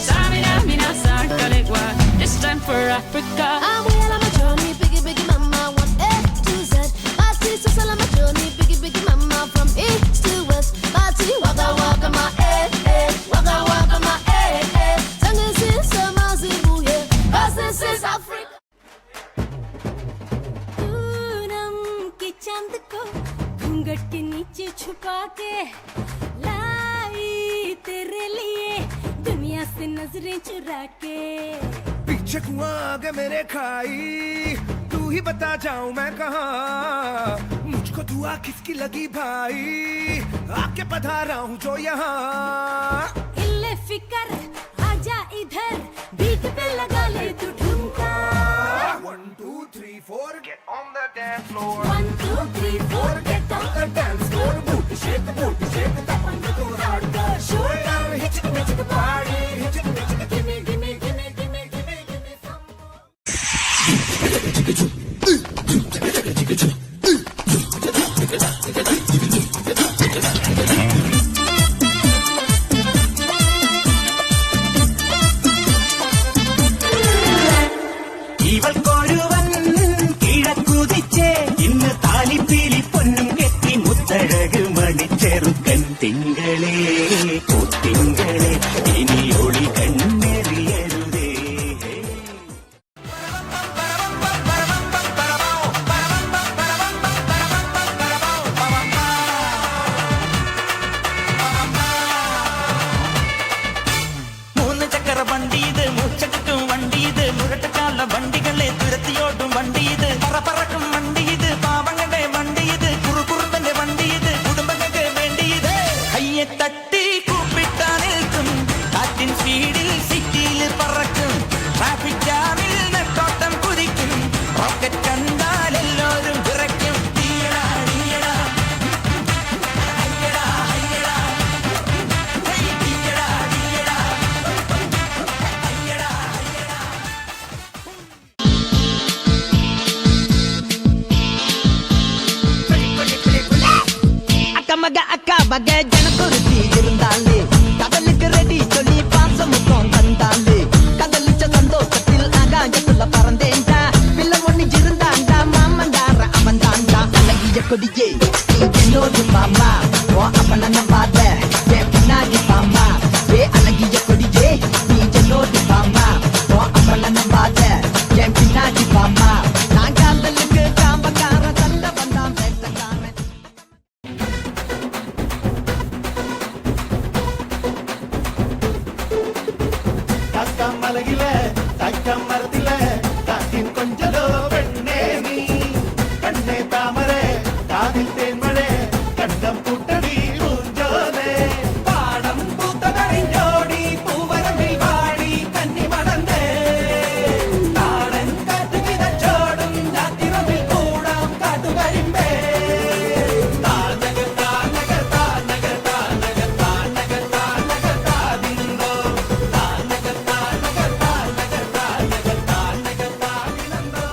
Samina, mina, san, Caligua. This time for Africa. I'm well on my journey, biggie, biggie mama, one A to Z. My sister's all on my journey, biggie, biggie mama, from east to west. Party, waka, waka, my waka, waka, my Song is in some Zimbabwe, yeah. 'Cause this is Africa. Poonam के चांद को घूंघट के नीचे छुपा के लाई तेरे लिए दुनिया से नजरें चुरा के पीछे कुआं आगे मेरे खाई तू ही बता जाऊं मैं कहाँ मुझको दुआ किसकी लगी भाई आके पधारा हूँ जो यहाँ इल्ले फिकर आजा इधर बीट पे लगा ले तू ठुमका 1 2 3 4 get on the dance floor 1 2 3 4 get on the dance floor booty shake tap on the hardcore shoulder hit it the party hit it give me give me give me give me give me give me some ഇവൾ കൊഴുവൻ കിഴക്കുതിച്ചേ ഇന്ന് താലിപ്പീലി പൊന്നും കെട്ടി മുത്തഴക് മണിച്ചെറുക്കൻ തിങ്കളേ തിങ്കളേ ഇനി ഒളി കണ്ണെറിയരുതേ മൂന്ന് ചക്ര വണ്ടി ഇത് മുച്ചട്ടും വണ്ടി ഇത് മുരട്ടക്കാല വണ്ടികളെ തുരത്തിയോട്ടും വണ്ടി ഇത് പറക്കും വണ്ടി ഇത് പാവങ്ങളുടെ വണ്ടി ഇത് കുറുകുറുമ്പന്റെ വണ്ടി ഇത് കുടുംബങ്ങൾക്ക് വേണ്ടി ഇത് കയ്യെ തട്ടി കൂപ്പിട്ടാ നിൽക്കും കാറ്റിൻ സ്പീഡിൽ സിറ്റിയിൽ പറക്കും ട്രാഫിക് ജാമിൽ നെട്ടോട്ടം കുതിക്കും റോക്കറ്റ് കണ്ടാൽ എല്ലാവരും വിറയ്ക്കും തീയടാ തീയടാ അയ്യടാ അയ്യടാ ഹേയ് തീയടാ തീയടാ അയ്യടാ അയ്യടാ அக்கமக அக்காவக ஜனக்குருத்தி இருந்தாலே கடலுக்கு ரெடி சொல்லி பாசமுத்தம் தந்தாலே கடலிச்ச சந்தோஷத்தில் ஆகாயத்துல பறந்தேன்டா பிள்ளை ஒண்ணு இருந்தாண்டா மாமண்டார அவன் தாண்டா அழகிய கொடியே நீ என்னோடு மாமா ஓ அப்பன நம்பாத என் பின்னாடி பாமா ஏ அழகிய கொடியே நீ என்னோடு மாமா ஓ அப்பன நம்பாத என் பின்னாடி பாமா நான் காதலுக்கு காம்பக்கார சண்டை வந்தான் வேட்டக்காரன் மலகில தக்கம் மரத்தில காற்றின் கொஞ்சலோ பெண்ணே நீ கண்ணே தாமரை காதில் தேன்மழை கண்டம் பூட்டடி ஊஞ்சோலே பாடம் பூத்த கரைஞ்சோடி பூவரம்பில் வாடி கன்னி மணந்தே தாடன் காட்டு விதச்சோடும் ஜாத்திரமில் கூடாம் காட்டு வரிம்பே தானகர் தானகர் தானகர் தானகர் தானகர் தானகர் தாதிந்தோ தானகர் தானகர் தானகர் தானகர் தானகர் தாதினந்தோ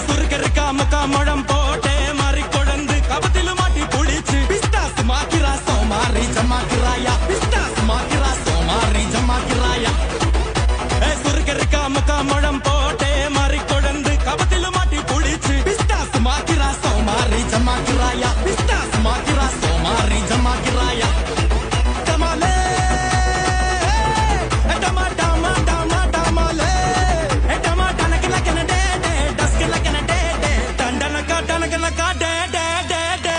சுருக்கருக்காமக்கா முழம் போட்டே மாறி கொழுந்து கபத்தில மாட்டி குளிச்சு பிஸ்டாஸ் மாக்கிரா சோமாரி ஜமாக்கிராயா பிஸ்டாஸ் மாக்கிரா சோமாரி ஜமாக்கிராயா சுருக்கருக்காமக்கா முழம் போட்டே மாறி கொழுந்து கபத்தில மாட்டி குளிச்சு பிஸ்டாஸ் மாக்கிரா சோமாரி ஜமாக்கிராயா பிஸ்டாஸ் மாக்கிரா சோமாரி ஜமாக்கிராயா டமாலே டமா டமா டமா டமாலே டமா டனக்கல கனடே டஸ்கல கனடே டண்டனக்கா டனக்கலக்கா டே டே டே டே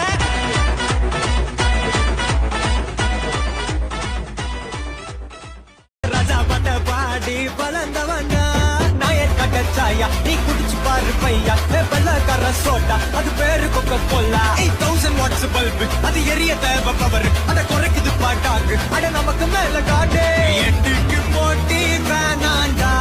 ராஜா பட்ட பாடி பலந்தவங்க நாயர் கட்டச்சாயா நீ குடிச்சு பாரு பையா வெள்ளக்கார சோட்டா அது பேரு கொக்க கொல்லா 8000 வாட்ஸ் பல்பு அது எரிய தேவை பவர் அட குறைக்குது பாட்டாக்கு அட நமக்கு மேல காட்டு எட்டுக்கு போட்டி வேணாண்டா